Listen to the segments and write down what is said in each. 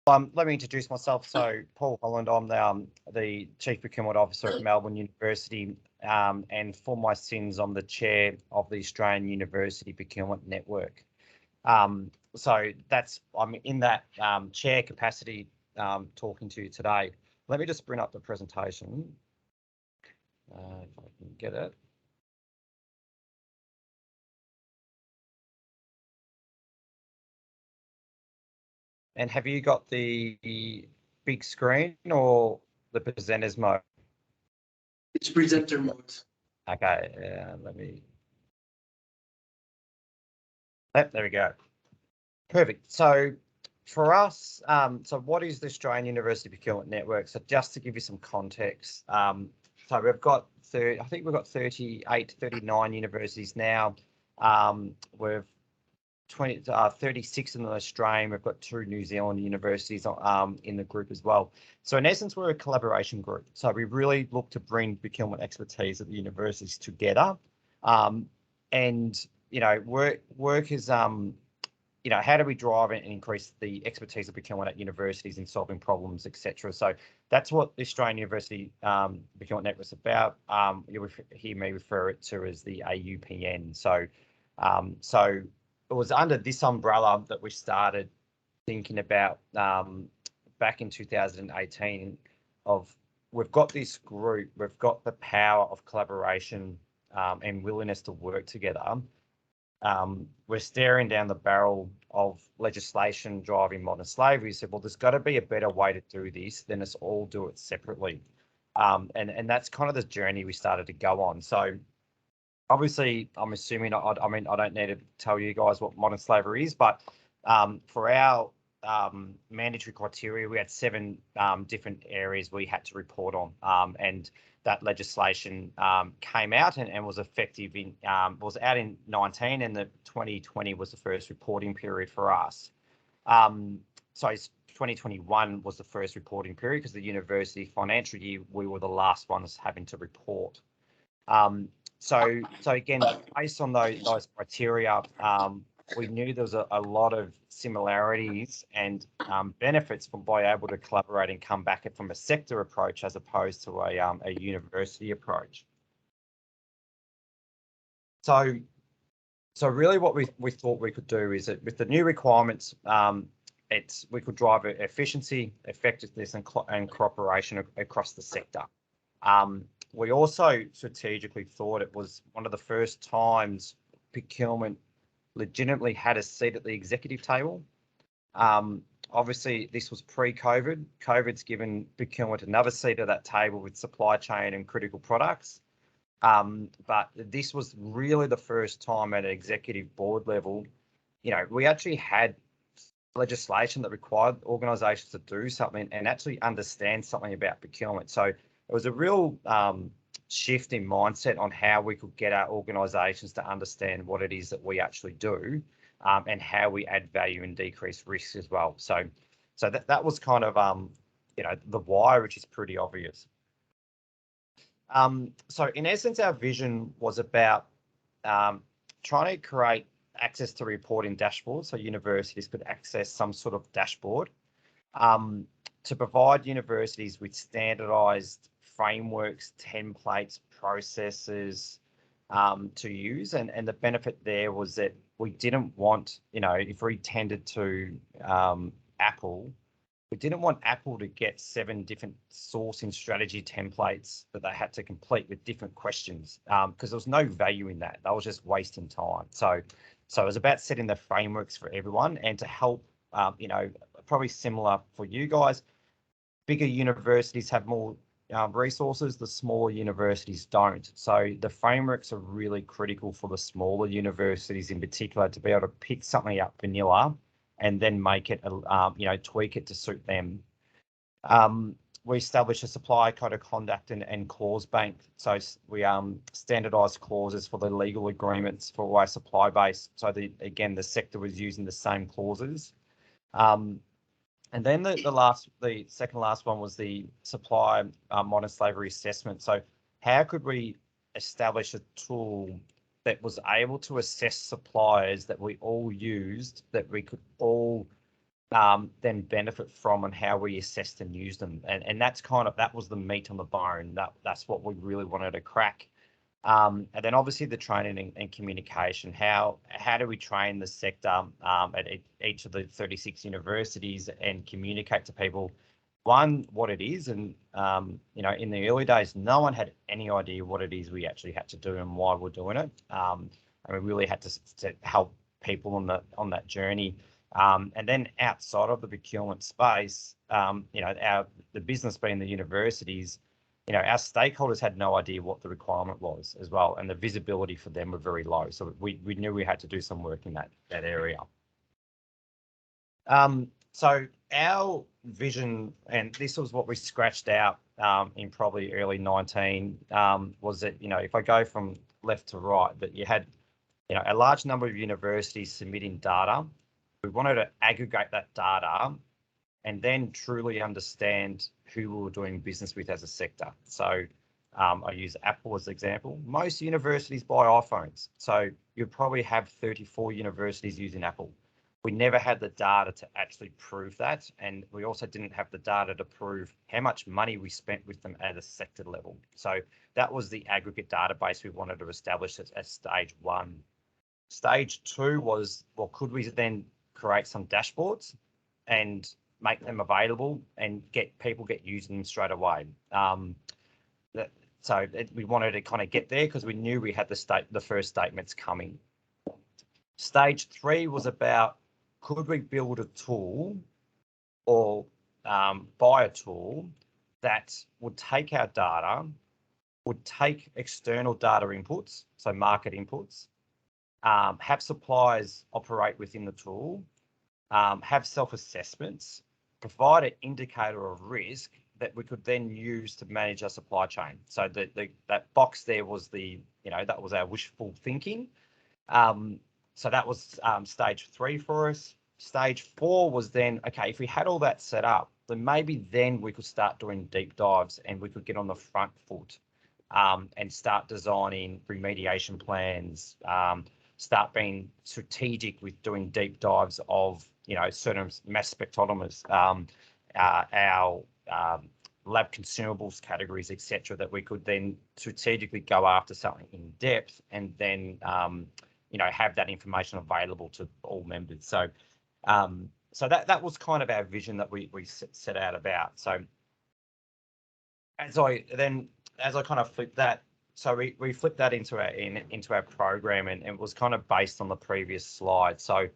Let me introduce myself. So, Paul Holland, I'm the Chief Procurement Officer at Melbourne University, and for my sins, I'm the Chair of the Australian University Procurement Network. So I'm in that chair capacity talking to you today. Let me just bring up the presentation, if I can get it. And have you got the big screen or the presenter's mode? It's presenter mode. Okay, let me. Yep, there we go. Perfect. So for us, so what is the Australian University Procurement Network? So just to give you some context, so we've got I think we've got 38, 39 universities now. We've 36 in the Australian. We've got 2 New Zealand universities in the group as well. So in essence, we're a collaboration group. So we really look to bring procurement expertise at the universities together. And work is how do we drive and increase the expertise of procurement at universities in solving problems, etc. So that's what the Australian University Procurement Network is about. You'll hear me refer it to as the AUPN. So it was under this umbrella that we started thinking about back in 2018 of we've got this group, we've got the power of collaboration and willingness to work together. We're staring down the barrel of legislation driving modern slavery. We said, well, there's got to be a better way to do this than us all do it separately. And that's kind of the journey we started to go on. So obviously, I'm assuming, I mean, I don't need to tell you guys what modern slavery is, but for our mandatory criteria, we had 7 different areas we had to report on, and that legislation came out and was effective in was out in 19, and the 2020 was the first reporting period for us. So 2021 was the first reporting period because the university financial year we were the last ones having to report. So again, based on those criteria, we knew there was a lot of similarities and benefits from being able to collaborate and come back from a sector approach as opposed to a university approach. So really what we thought we could do is that with the new requirements, we could drive efficiency, effectiveness and cooperation across the sector. We also strategically thought it was one of the first times procurement legitimately had a seat at the executive table. Obviously, this was pre-COVID. COVID's given procurement another seat at that table with supply chain and critical products. But this was really the first time at an executive board level, we actually had legislation that required organisations to do something and actually understand something about procurement. So it was a real shift in mindset on how we could get our organisations to understand what it is that we actually do, and how we add value and decrease risks as well. So that was kind of the why, which is pretty obvious. So in essence, our vision was about trying to create access to reporting dashboards so universities could access some sort of dashboard to provide universities with standardized frameworks, templates, processes to use. And the benefit there was that we didn't want, if we tended to Apple, we didn't want Apple to get 7 different sourcing strategy templates that they had to complete with different questions, because there was no value in that. That was just wasting time. So it was about setting the frameworks for everyone and to help, probably similar for you guys. Bigger universities have more resources, the smaller universities don't. So the frameworks are really critical for the smaller universities in particular to be able to pick something up vanilla and then make it, tweak it to suit them. We established a supplier code of conduct and clause bank. So we standardised clauses for the legal agreements for our supply base. So the sector was using the same clauses. And then the second last one was the supplier modern slavery assessment. So how could we establish a tool that was able to assess suppliers that we all used, that we could all then benefit from and how we assessed and used them. And that's that was the meat on the bone. That's what we really wanted to crack. And then obviously the training and communication. How do we train the sector at each of the 36 universities and communicate to people, one, what it is, and in the early days, no one had any idea what it is we actually had to do and why we're doing it. And we really had to help people on that journey. And then outside of the procurement space, the business being the universities, our stakeholders had no idea what the requirement was as well, and the visibility for them were very low. So we knew we had to do some work in that area. So our vision, and this was what we scratched out in probably early 19, was that, if I go from left to right, that you had, a large number of universities submitting data. We wanted to aggregate that data and then truly understand who we were doing business with as a sector. So I use Apple as an example. Most universities buy iPhones. So you'd probably have 34 universities using Apple. We never had the data to actually prove that. And we also didn't have the data to prove how much money we spent with them at a sector level. So that was the aggregate database we wanted to establish at stage one. Stage two was, well, could we then create some dashboards and make them available and get using them straight away? We wanted to kind of get there because we knew we had the first statements coming. Stage three was about, could we build a tool or buy a tool that would take our data, would take external data inputs, so market inputs, have suppliers operate within the tool, have self-assessments, provide an indicator of risk that we could then use to manage our supply chain. So that box there was that was our wishful thinking. So that was stage three for us. Stage four was then, okay, if we had all that set up, then maybe then we could start doing deep dives and we could get on the front foot and start designing remediation plans, start being strategic with doing deep dives of, certain mass spectrometers, our lab consumables categories, etc., that we could then strategically go after something in depth and then, have that information available to all members. So, that was kind of our vision that we set out about. So as I kind of flipped that, so we flipped that into our program, and it was kind of based on the previous slide. So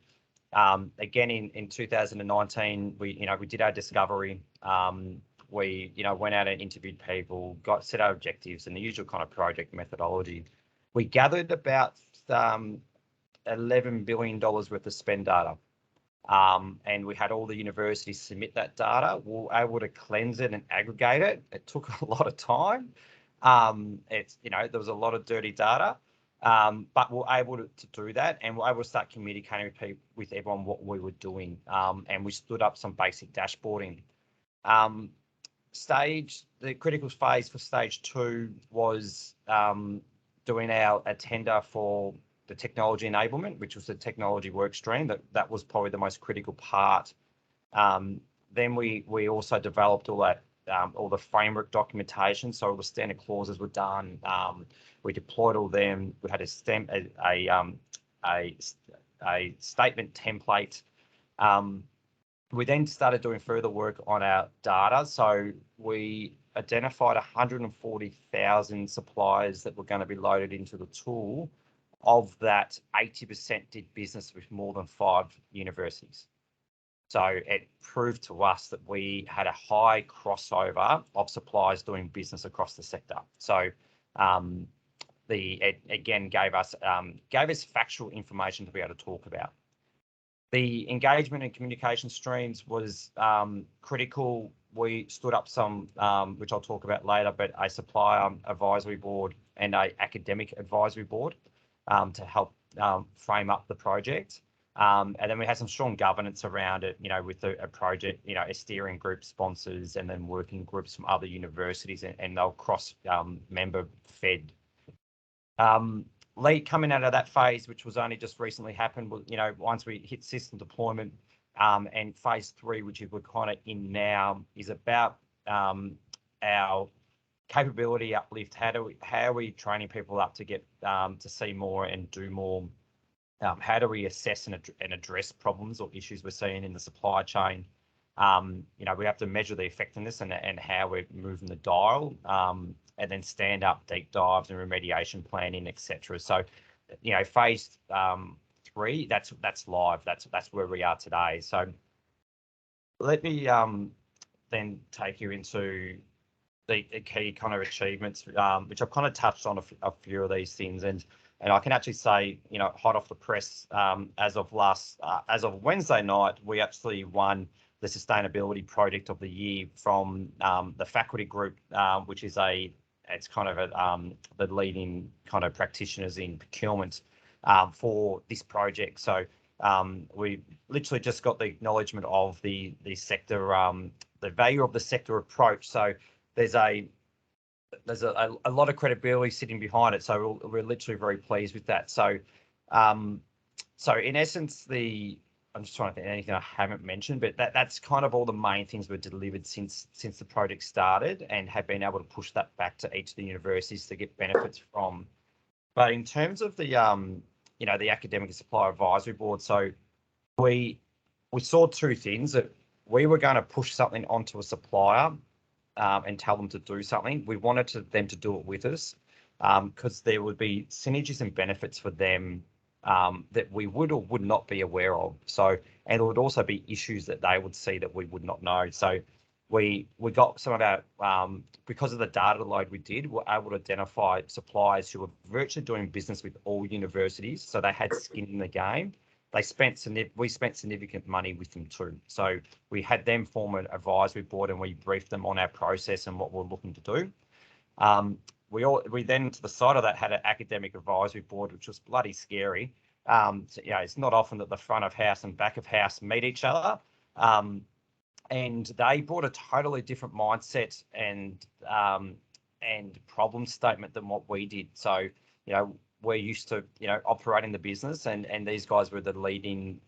again, in 2019, we did our discovery. We went out and interviewed people, set our objectives, and the usual kind of project methodology. We gathered about $11 billion worth of spend data. And we had all the universities submit that data. We were able to cleanse it and aggregate it. It took a lot of time. There was a lot of dirty data, but we're able to do that, and we're able to start communicating with everyone what we were doing. And we stood up some basic dashboarding. The critical phase for stage two was doing a tender for the technology enablement, which was the technology work stream. That was probably the most critical part. Then we also developed all the framework documentation, so all the standard clauses were done. We deployed all them. We had a statement template. We then started doing further work on our data. So we identified 140,000 suppliers that were going to be loaded into the tool. Of that, 80% did business with more than 5 universities. So it proved to us that we had a high crossover of suppliers doing business across the sector. So it again gave us factual information to be able to talk about. The engagement and communication streams was critical. We stood up some, which I'll talk about later, but a supplier advisory board and a academic advisory board to help frame up the project. And then we had some strong governance around it, with a project, a steering group sponsors and then working groups from other universities, and they'll cross member fed. Coming out of that phase, which was only just recently happened, once we hit system deployment, And phase 3, which we're kind of in now, is about our capability uplift. How are we training people up to get to see more and do more? How do we assess and address problems or issues we're seeing in the supply chain? We have to measure the effectiveness and how we're moving the dial, and then stand up deep dives and remediation planning, etc. So, phase 3, that's live. That's where we are today. So, let me then take you into the key kind of achievements, which I've kind of touched on a few of these things, and I can actually say, hot off the press, as of Wednesday night, we actually won the Sustainability Project of the Year from the Faculty Group, which is it's kind of the leading kind of practitioners in procurement for this project. So we literally just got the acknowledgement of the sector, the value of the sector approach. So there's a lot of credibility sitting behind it. So we're literally very pleased with that. So in essence, I'm just trying to think of anything I haven't mentioned, but that's kind of all the main things we've delivered since the project started, and have been able to push that back to each of the universities to get benefits from. But in terms of the the Academic and Supplier Advisory Board, so we saw two things: that we were going to push something onto a supplier and tell them to do something. We wanted them to do it with us, because there would be synergies and benefits for them that we would or would not be aware of. So, and there would also be issues that they would see that we would not know. So we got some of our, because of the data load we did, we're able to identify suppliers who were virtually doing business with all universities. So they had skin in the game. We spent significant money with them too. So we had them form an advisory board, and we briefed them on our process and what we're looking to do. We then, to the side of that, had an academic advisory board, which was bloody scary. So, it's not often that the front of house and back of house meet each other. And they brought a totally different mindset and problem statement than what we did. So, we're used to, operating the business, and these guys were the leading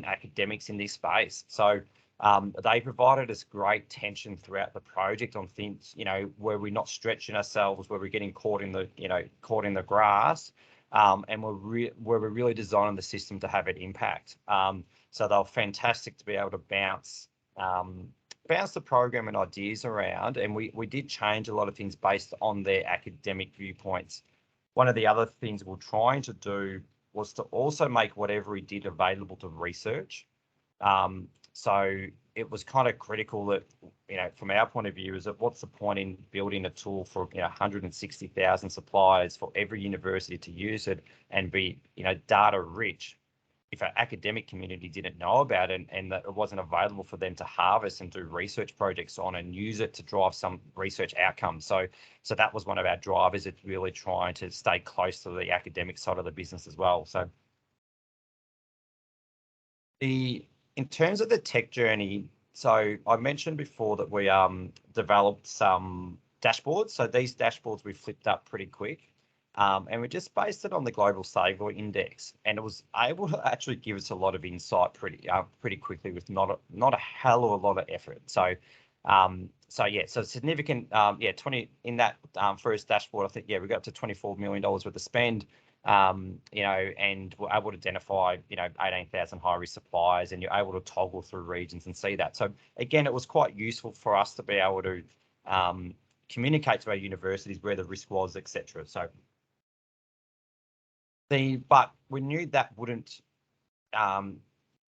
academics in this space. So they provided us great tension throughout the project on things, where we're not stretching ourselves, where we're getting caught in the grass, and where we're really designing the system to have an impact. So they were fantastic to be able to bounce the program and ideas around, and we did change a lot of things based on their academic viewpoints. One of the other things we're trying to do was to also make whatever we did available to research. So it was kind of critical that, from our point of view, is that what's the point in building a tool for 160,000 suppliers for every university to use it and be data rich, if our academic community didn't know about it and that it wasn't available for them to harvest and do research projects on and use it to drive some research outcomes. So that was one of our drivers. It's really trying to stay close to the academic side of the business as well. So in terms of the tech journey, so I mentioned before that we developed some dashboards. So these dashboards we flipped up pretty quick. And we just based it on the Global Saver Index, and it was able to actually give us a lot of insight pretty quickly with not a hell of a lot of effort. So significant, 20 in that first dashboard. I think we got up to $24 million worth of spend, and we're able to identify 18,000 high risk suppliers, and you're able to toggle through regions and see that. So again, it was quite useful for us to be able to communicate to our universities where the risk was, etc. So. But we knew that wouldn't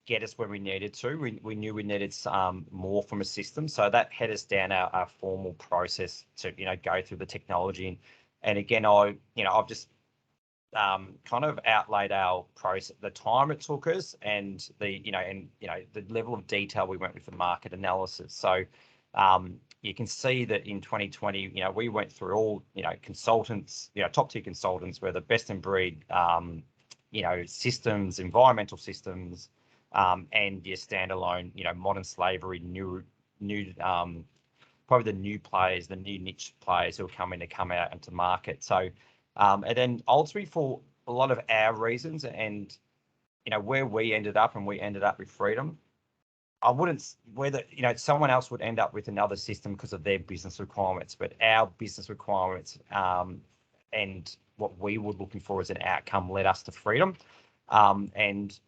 get us where we needed to. We knew we needed some more from a system, so that headed us down our formal process to go through the technology. And again, I've just kind of outlaid our process, the time it took us, and the level of detail we went with the market analysis. So you can see that in 2020, we went through all, consultants, top tier consultants were the best in breed, systems, environmental systems, and your standalone, modern slavery, new, probably the new players, the new niche players who are come out into market. So, and then ultimately for a lot of our reasons and, where we ended up with Freedom, I wouldn't, whether, someone else would end up with another system because of their business requirements, but our business requirements and what we were looking for as an outcome led us to freedom. And,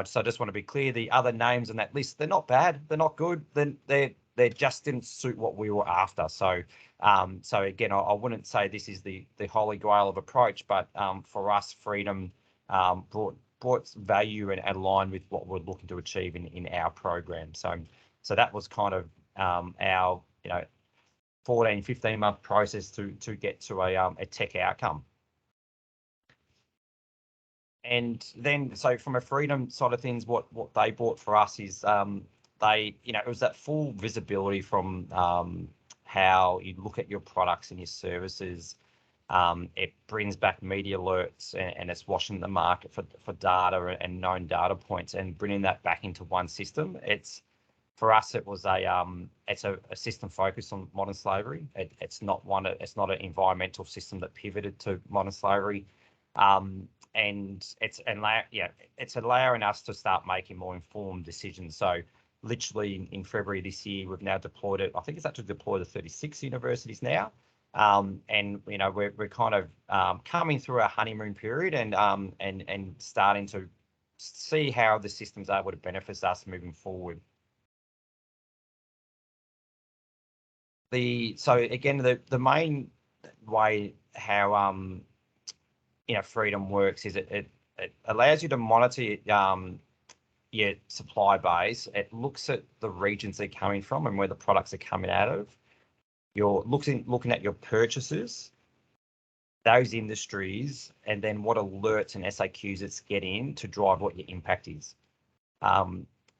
so I just want to be clear, the other names on that list, they're not bad, they're not good, then they just didn't suit what we were after. So, so again, I wouldn't say this is the holy grail of approach, but for us, freedom brought value and aligned with what we're looking to achieve in our program. So that was kind of our 14-15 month process to get to a tech outcome. And then, so from a freedom side of things, what they brought for us is it was that full visibility from how you look at your products and your services. It brings back media alerts and it's washing the market for data and known data points and bringing that back into one system. For us, it was it's a system focused on modern slavery. It's not an environmental system that pivoted to modern slavery. And it's allowing us to start making more informed decisions. So literally in February this year, we've now deployed it. I think it's actually deployed to 36 universities now. And we're kind of coming through our honeymoon period and starting to see how the system's able to benefit us moving forward. So again, the main way how freedom works is it allows you to monitor your supply base. It looks at the regions they're coming from and where the products are coming out of. You're looking at your purchases, those industries, and then what alerts and SAQs it's getting to drive what your impact is.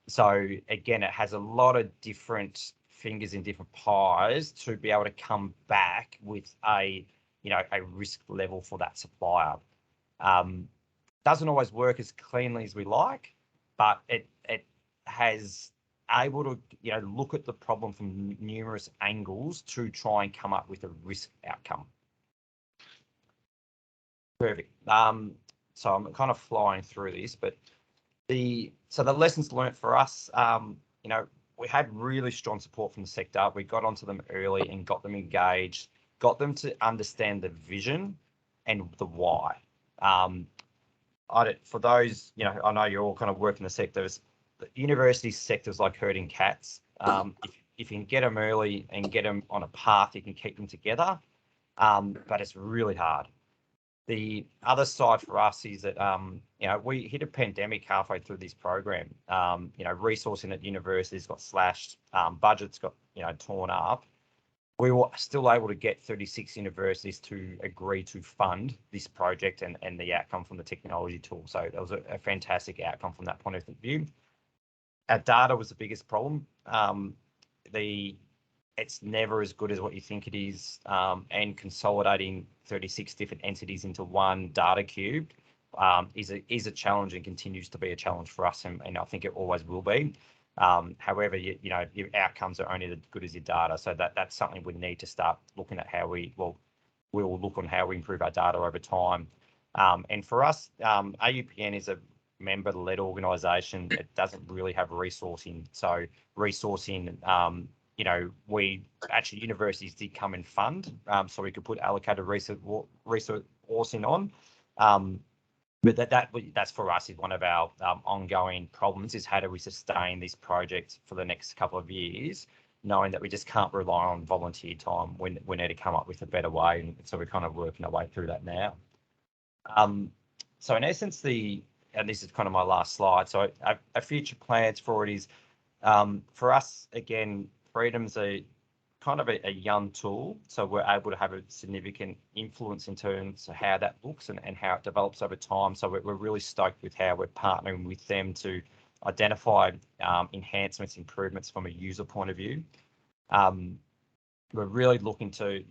So again, it has a lot of different fingers in different pies to be able to come back with a risk level for that supplier. Doesn't always work as cleanly as we like, but it has able to look at the problem from numerous angles to try and come up with a risk outcome. Perfect. So I'm kind of flying through this, but the lessons learned for us, we had really strong support from the sector. We got onto them early and got them engaged, got them to understand the vision and the why. For those, I know you all kind of work in the sectors. The university sector's like herding cats. If you can get them early and get them on a path, you can keep them together, but it's really hard. The other side for us is that, we hit a pandemic halfway through this program. Resourcing at universities got slashed, budgets got, torn up. We were still able to get 36 universities to agree to fund this project and the outcome from the technology tool. So that was a fantastic outcome from that point of view. Our data was the biggest problem. It's never as good as what you think it is, and consolidating 36 different entities into one data cube is a challenge and continues to be a challenge for us, and I think it always will be. However, your outcomes are only as good as your data, so that's something we need to start looking at how we will look on how we improve our data over time. And for us, AUPN is a member-led organisation. It doesn't really have resourcing. So resourcing, universities did come and fund, so we could put allocated resourcing on. But that's for us is one of our ongoing problems is how do we sustain this project for the next couple of years, knowing that we just can't rely on volunteer time. We need to come up with a better way, and so we're kind of working our way through that now. So in essence, and this is kind of my last slide. So our future plans for it is, for us, again, Freedom's kind of a young tool, so we're able to have a significant influence in terms of how that looks and how it develops over time. So we're really stoked with how we're partnering with them to identify enhancements, improvements from a user point of view. We're really looking to,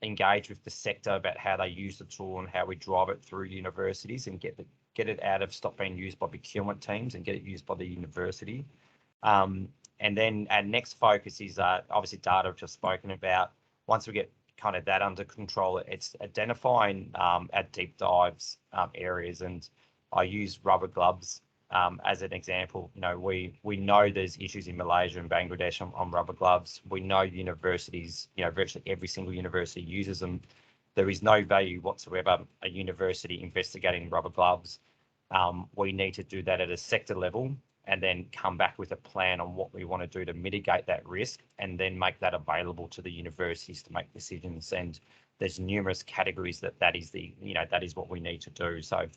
engage with the sector about how they use the tool and how we drive it through universities and get it out of stop being used by procurement teams and get it used by the university. And then our next focus is obviously data I've just spoken about. Once we get kind of that under control, it's identifying our deep dives areas, and I use rubber gloves as an example, we know there's issues in Malaysia and Bangladesh on rubber gloves. We know universities, virtually every single university uses them. There is no value whatsoever a university investigating rubber gloves. We need to do that at a sector level and then come back with a plan on what we want to do to mitigate that risk and then make that available to the universities to make decisions. And there's numerous categories that is what we need to do. So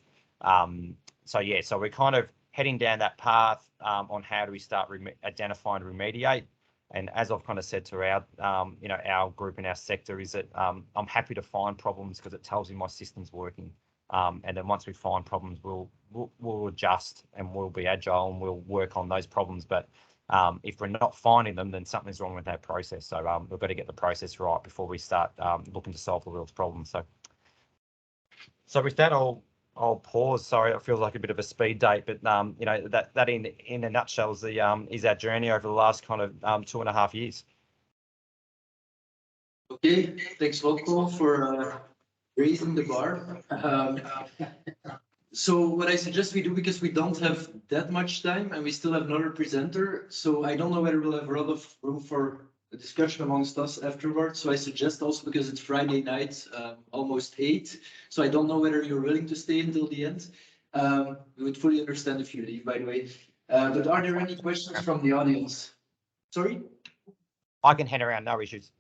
we're kind of heading down that path on how do we start identifying and remediate. And as I've kind of said to our group and our sector is that I'm happy to find problems because it tells me my system's working. And then once we find problems, we'll adjust and we'll be agile and we'll work on those problems. But if we're not finding them, then something's wrong with that process. So we've got to get the process right before we start looking to solve the world's problems. So with that, I'll pause. Sorry, it feels like a bit of a speed date, but that in a nutshell is our journey over the last kind of 2.5 years. Okay, thanks a lot, Paul, for raising the bar. So what I suggest we do, because we don't have that much time and we still have another presenter, so I don't know whether we'll have a lot of room for a discussion amongst us afterwards. So I suggest also, because it's Friday night, almost 8, so I don't know whether you're willing to stay until the end. We would fully understand if you leave, by the way. But are there any questions from the audience? Sorry? I can head around, no issues.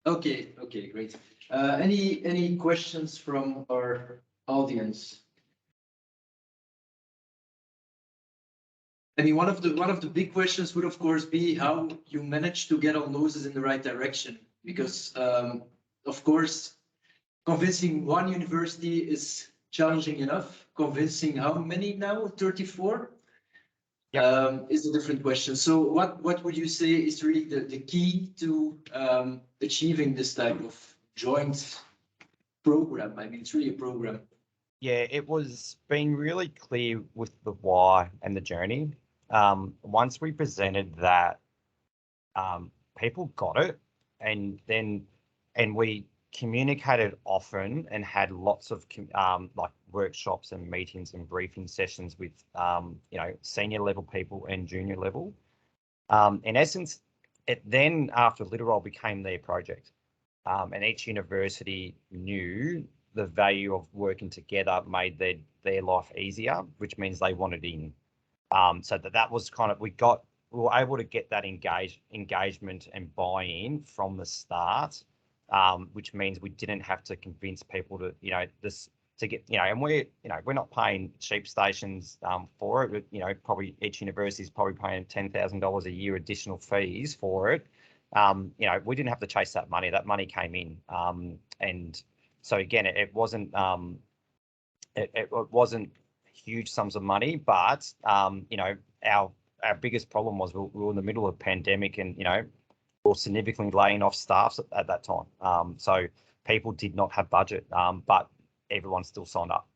Okay, great. Any questions from our audience? I mean, one of the big questions would, of course, be how you manage to get all noses in the right direction, because, of course, convincing one university is challenging enough. Convincing how many now? 34? Yep. Is a different question. So what would you say is really the key to achieving this type of joint program? I mean, it's really a program. Yeah, it was being really clear with the why and the journey. Once we presented that, people got it, and we communicated often and had lots of like workshops and meetings and briefing sessions with senior level people and junior level. In essence, it then after Literal became their project, and each university knew the value of working together made their life easier, which means they wanted in. So that was kind of we were able to get that engagement and buy-in from the start, which means we didn't have to convince people to and we're not paying cheap stations for it. Probably each university is probably paying $10,000 a year additional fees for it. We didn't have to chase that money. That money came in, and so again, it wasn't it wasn't huge sums of money, but our biggest problem was we were in the middle of a pandemic, and we were significantly laying off staff at that time. So people did not have budget, but everyone still signed up.